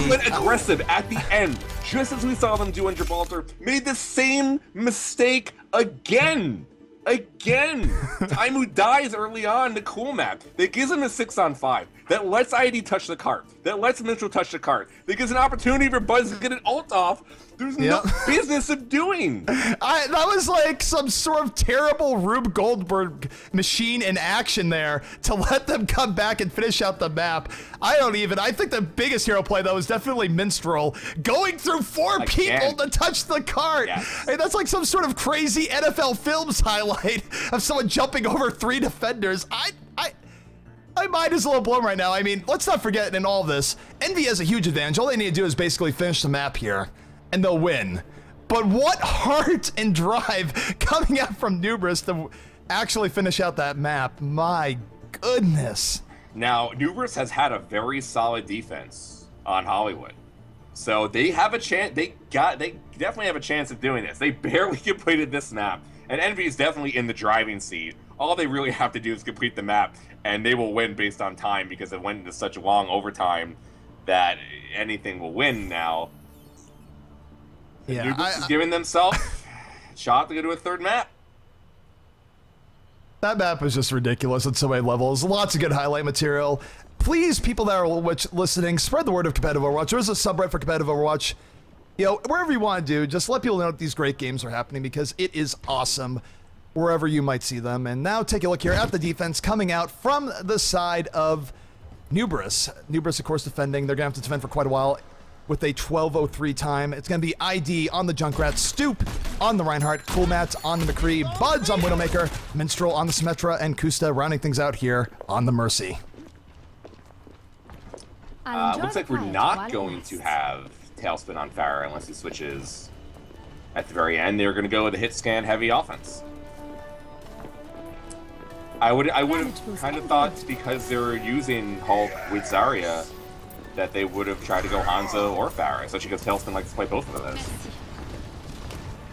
Went aggressive at the end, just as we saw them do in Gibraltar. Made the same mistake again. Taimu dies early on in the cool map. That gives him a 6-on-5. That lets ID touch the cart. That lets Minstrel touch the cart. That gives an opportunity for Buzz to get an ult off. There's no business of doing. That was like some sort of terrible Rube Goldberg machine in action there to let them come back and finish out the map. I think the biggest hero play, though, is definitely Minstrel going through 4 people to touch the cart. Yes. Hey, that's like some sort of crazy NFL Films highlight of someone jumping over 3 defenders. My mind is a little blown right now. I mean, let's not forget in all this, Envy has a huge advantage. All they need to do is basically finish the map here, and they'll win. But what heart and drive coming out from Nubris to actually finish out that map. My goodness. Now, Nubris has had a very solid defense on Hollywood. So they have a chance. They definitely have a chance of doing this. They barely completed this map. And Envy is definitely in the driving seat. All they really have to do is complete the map, and they will win based on time because it went into such a long overtime that anything will win now. Yeah, Nubris is giving themselves a shot to go to a third map. That map is just ridiculous at so many levels. Lots of good highlight material. Please, people that are listening, spread the word of competitive Overwatch. There is a subreddit for competitive Overwatch. You know, wherever you want to do, just let people know that these great games are happening because it is awesome wherever you might see them. And now take a look here at the defense coming out from the side of Nubris. Nubris, of course, defending. They're going to have to defend for quite a while with a 12:03 time. It's going to be ID on the Junkrat, Stoop on the Reinhardt, Coolmat on the McCree, Buds on Widowmaker, Minstrel on the Symmetra, and Kusta rounding things out here on the Mercy. Looks like we're not going to have Tailspin on Pharah unless he switches at the very end. They're going to go with a hit scan heavy offense. I would have kind of thought because they were using Hulk with Zarya that they would have tried to go Hanzo or Pharah, especially because Tailspin likes to play both of those.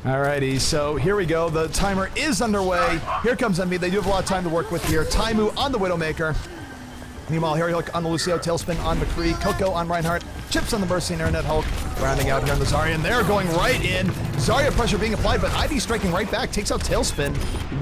Alrighty, so here we go. The timer is underway. Here comes EnVy. They do have a lot of time to work with here. Taimu on the Widowmaker. Meanwhile, Harry Hook on the Lucio, Tailspin on McCree, Coco on Reinhardt, Chips on the Mercy and Internet Hulk, rounding out here on the Zarya, and they're going right in. Zarya pressure being applied, but ID striking right back, takes out Tailspin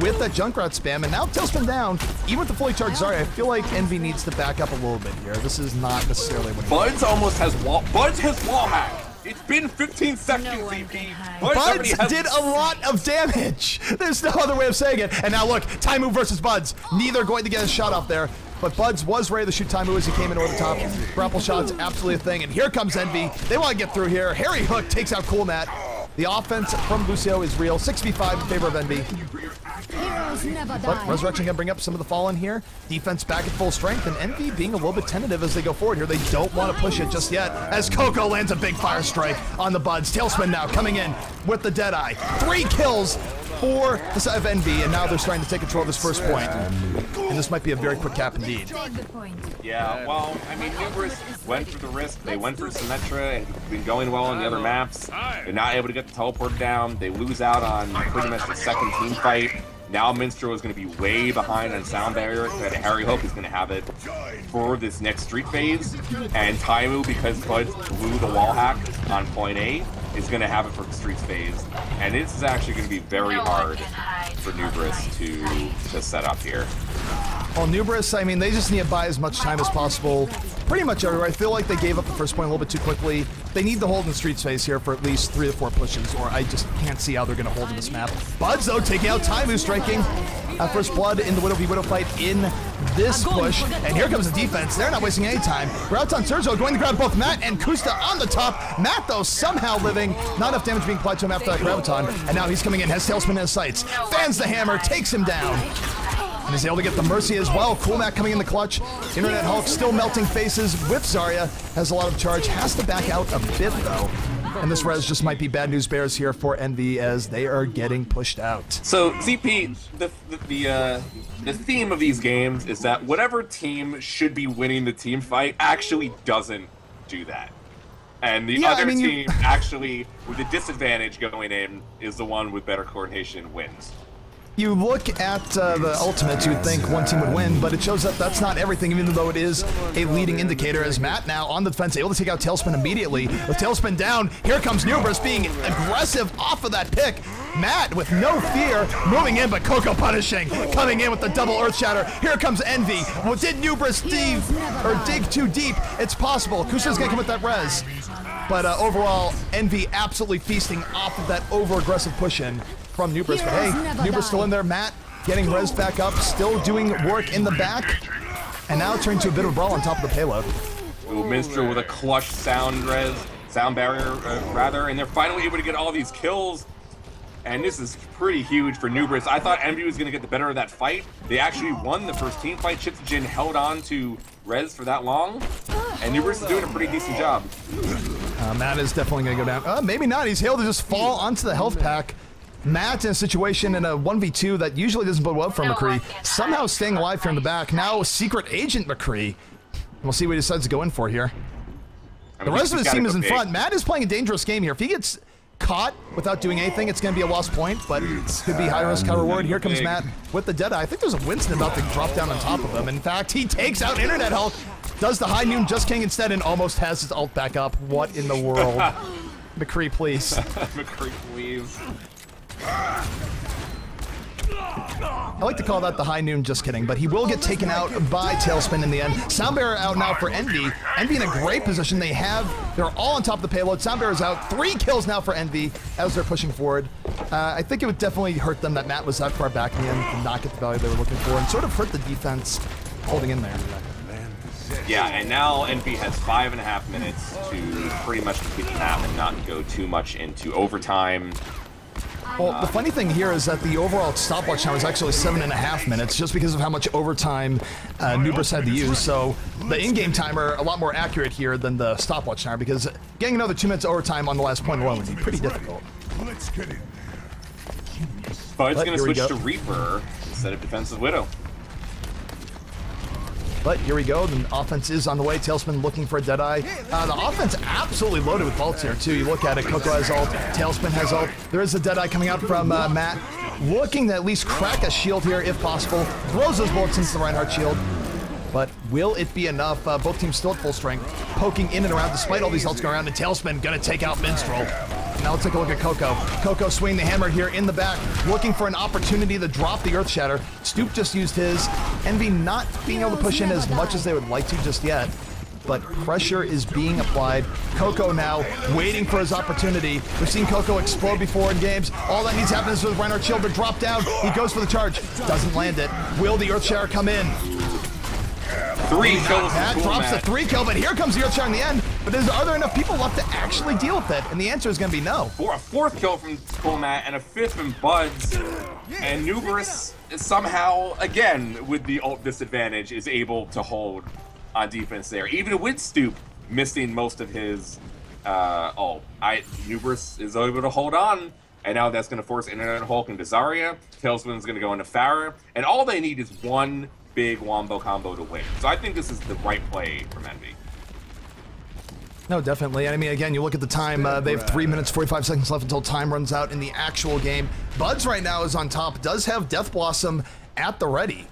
with that Junkrat spam, and now Tailspin down. Even with the fully charged Zarya, I feel like EnVy needs to back up a little bit here. This is not necessarily what Buds almost has wall. Buds has wall hack. It's been 15 seconds, EP. Buds did a lot of damage. There's no other way of saying it. And now look, Taimu versus Buds. Neither going to get a shot off there. But Buds was ready to shoot Taimu as he came in over the top. Grapple shots, absolutely a thing. And here comes EnVy. They want to get through here. Harry Hook takes out Coolmat. The offense from Lucio is real. 6v5 in favor of EnVy. But Resurrection going to bring up some of the Fallen here. Defense back at full strength, and EnVy being a little bit tentative as they go forward here. They don't want to push it just yet, as Coco lands a big fire strike on the Buds. Tailspin now coming in with the Deadeye. 3 kills for the side of EnVy, and now they're starting to take control of this first point. And this might be a very quick cap indeed. Yeah, well, I mean, Nubris went for the risk. They went for Symmetra, and it's been going well on the other maps. They're not able to get the teleport down. They lose out on pretty much the second team fight. Now Minstrel is going to be way behind on Sound Barrier, so that Harry Hook is going to have it for this next streak phase. And Taimu, because Buds blew the wall hack on point A, is going to have it for the streaks phase. And this is actually going to be very hard for Nubris to set up here. Well, Nubris, I mean, they just need to buy as much time as possible. Pretty much everywhere. I feel like they gave up the first point a little bit too quickly. They need to hold in the streets phase here for at least 3 to 4 pushes, or I just can't see how they're going to hold in this map. Buds, though, taking out Taimu, striking first blood in the Widow v Widow fight in this push. And here comes the defense. They're not wasting any time. Graviton Sergio going to grab both Matt and Kusta on the top. Matt, though, somehow living. Not enough damage being applied to him after that Graviton. And now he's coming in, has Tailspin in his sights. Fans the hammer, takes him down. And is able to get the Mercy as well. Coolmat coming in the clutch. Internet Hulk still melting faces with Zarya. Has a lot of charge. Has to back out a bit, though. And this res just might be bad news bears here for EnVy as they are getting pushed out. So, ZP, the theme of these games is that whatever team should be winning the team fight actually doesn't do that. And the other team actually, with a disadvantage going in, is the one with better coordination wins. You look at the ultimates, you'd think one team would win, but it shows that that's not everything, even though it is a leading indicator, as Matt now on the defense, able to take out Tailspin immediately. With Tailspin down, here comes Nubris being aggressive off of that pick. Matt, with no fear, moving in, but Coco punishing, coming in with the double Earth Shatter. Here comes EnVy. Well, did Nubris dig too deep? It's possible. Kusta's gonna come with that res. But overall, EnVy absolutely feasting off of that over-aggressive push-in from Nubris. But hey, Nubris still in there. Matt getting res back up, still doing work in the back. And now turning to a bit of a brawl on top of the payload. Ooh, Minstrel with a clutch sound barrier, rather. And they're finally able to get all these kills. And this is pretty huge for Nubris. I thought EnVy was going to get the better of that fight. They actually won the first team fight. Chipsajin held on to res for that long. And Nubris is doing a pretty decent job. Matt is definitely going to go down. Maybe not. He's able to just fall onto the health pack. Matt in a situation in a 1v2 that usually doesn't bode well for McCree. Somehow staying alive here in the back. Now Secret Agent McCree. We'll see what he decides to go in for here. The rest of his team is in front. Matt is playing a dangerous game here. If he gets caught without doing anything, it's going to be a lost point, but could be high risk, high reward. Here comes Matt with the Deadeye. I think there's a Winston about to drop down on top of him. In fact, he takes out Internet Hulk. Does the high noon just king instead and almost has his ult back up. What in the world? McCree, please. McCree, please. I like to call that the high noon, just kidding, but he will get taken out by Tailspin in the end. Soundbearer out now for Envy. Envy in a great position. They're all on top of the payload. Soundbearer's out. 3 kills now for Envy as they're pushing forward. I think it would definitely hurt them that Matt was that far back in the end to not get the value they were looking for and sort of hurt the defense holding in there. Yeah, and now Envy has 5.5 minutes to pretty much complete the map and not go too much into overtime. Well, the funny thing here is that the overall stopwatch now is actually 7.5 minutes, just because of how much overtime Nubris had to use. So the in-game timer a lot more accurate here than the stopwatch timer, because getting another 2 minutes overtime on the last point alone would be pretty difficult. Bud's going to switch to Reaper instead of Defensive Widow. But here we go, the offense is on the way. Tailspin looking for a Deadeye. The offense absolutely loaded with ults here, too. You look at it, Coco has ult, Tailspin has ult. There is a Deadeye coming out from Matt, looking to at least crack a shield here if possible. Throws those bullets into the Reinhardt shield. But will it be enough? Both teams still at full strength, poking in and around despite all these ults going around, and Tailspin gonna take out Minstrel. Now let's take a look at Coco. Coco swinging the hammer here in the back, looking for an opportunity to drop the Earth Shatter. Stoop just used his. Envy not being able to push in as much as they would like to just yet, but pressure is being applied. Coco now waiting for his opportunity. We've seen Coco explode before in games. All that needs to happen is for Reinhardt shield to drop down. He goes for the charge, doesn't land it. Will the Earth Shatter come in? 3 kills. That drops the 3 kill, but here comes the Earth Shatter in the end. But are there enough people left to actually deal with it? And the answer is going to be no. For a 4th kill from Coolmat and a 5th from Buds. And Nubris is somehow, again, with the ult disadvantage, is able to hold on defense there. Even with Stoop missing most of his ult. Nubris is able to hold on. And now that's going to force Internet Hulk into Zarya. Tailspin's going to go into Farah. And all they need is one big wombo combo to win. So I think this is the right play from Envy. No, definitely. I mean, again, you look at the time, they have 3 minutes, 45 seconds left until time runs out in the actual game. Buds right now is on top, does have Death Blossom at the ready.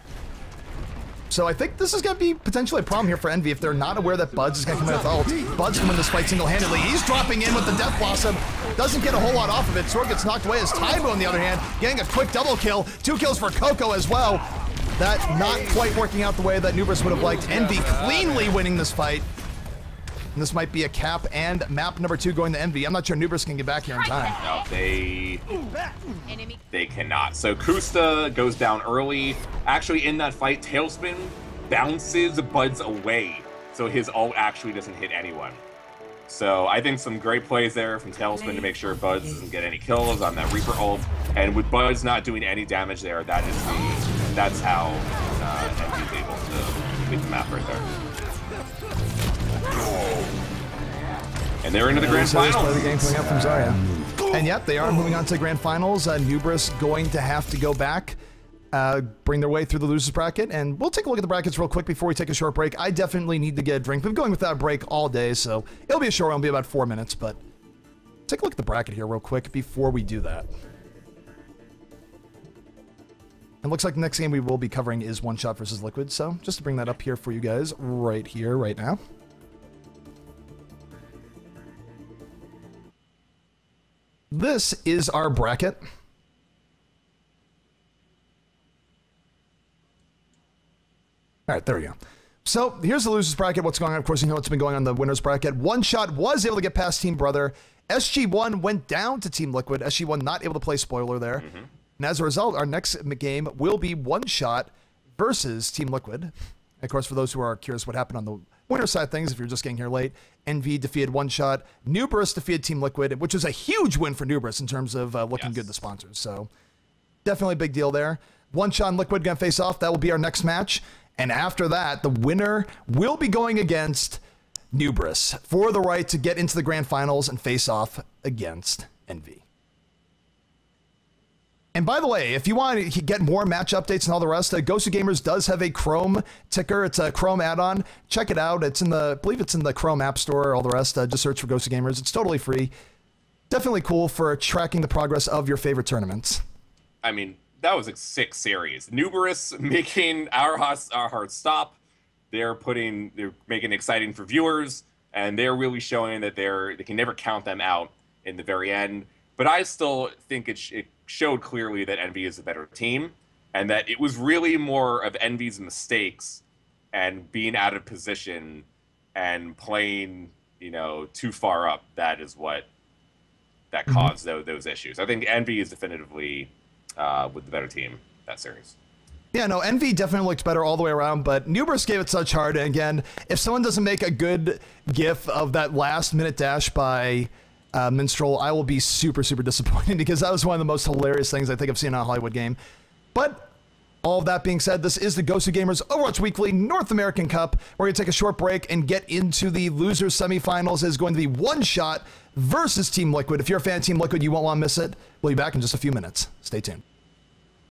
So I think this is going to be potentially a problem here for Envy if they're not aware that Buds is going to come in with ult. Buds can win this fight single-handedly. He's dropping in with the Death Blossom. Doesn't get a whole lot off of it. Sword gets knocked away as Taibo, on the other hand, getting a quick double kill. 2 kills for Coco as well. That not quite working out the way that Nubris would have liked. Envy cleanly winning this fight. And this might be a cap and map number 2 going to Envy. I'm not sure Nubris can get back here in time. No, they cannot. So Kusta goes down early. Actually, in that fight, Tailspin bounces Buds away, so his ult actually doesn't hit anyone. So I think some great plays there from Tailspin to make sure Buds doesn't get any kills on that Reaper ult. And with Buds not doing any damage there, that's how Envy's able to complete the map right there. And they're into the grand finals. Play the game coming up from Zarya. And yep, they are moving on to the grand finals. Nubris going to have to go back, bring their way through the losers bracket, and we'll take a look at the brackets real quick before we take a short break. I definitely need to get a drink. We've been going without a break all day, so it'll be a short one. It'll be about 4 minutes, but take a look at the bracket here real quick before we do that. It looks like the next game we will be covering is One Shot versus Liquid, so just to bring that up here for you guys right here, right now. This is our bracket. All right, there we go. So here's the losers bracket. What's going on? Of course, you know what's been going on in the winners bracket. One Shot was able to get past Team Brother. SG1 went down to Team Liquid. SG1 not able to play spoiler there. And as a result, our next game will be One Shot versus Team Liquid. And of course, for those who are curious what happened on the winner side of things, if you're just getting here late, Envy defeated One Shot. Nubris defeated Team Liquid, which was a huge win for Nubris in terms of looking good to sponsors. So definitely a big deal there. One Shot and Liquid going to face off. That will be our next match. And after that, the winner will be going against Nubris for the right to get into the grand finals and face off against Envy. And by the way, if you want to get more match updates and all the rest, GosuGamers does have a Chrome ticker. It's a Chrome add-on. Check it out. It's in the, I believe it's in the Chrome App Store. All the rest, just search for GosuGamers. It's totally free. Definitely cool for tracking the progress of your favorite tournaments. I mean, that was a sick series. Nubris making our hearts stop. they're making it exciting for viewers, and they're really showing that they can never count them out in the very end. But I still think it showed clearly that EnVy is a better team, and that it was really more of EnVy's mistakes and being out of position and playing, too far up. That is what caused those issues. I think EnVy is definitively with the better team that series. Yeah, no, EnVy definitely looked better all the way around, but Nubris gave it such hard. And again, if someone doesn't make a good gif of that last-minute dash by Minstrel, I will be super, super disappointed, because that was one of the most hilarious things I think I've seen on a Hollywood game. But all of that being said, this is the GosuGamers Overwatch Weekly North American Cup. We're going to take a short break and get into the losers semifinals. It's going to be One Shot versus Team Liquid. If you're a fan of Team Liquid, you won't want to miss it. We'll be back in just a few minutes. Stay tuned.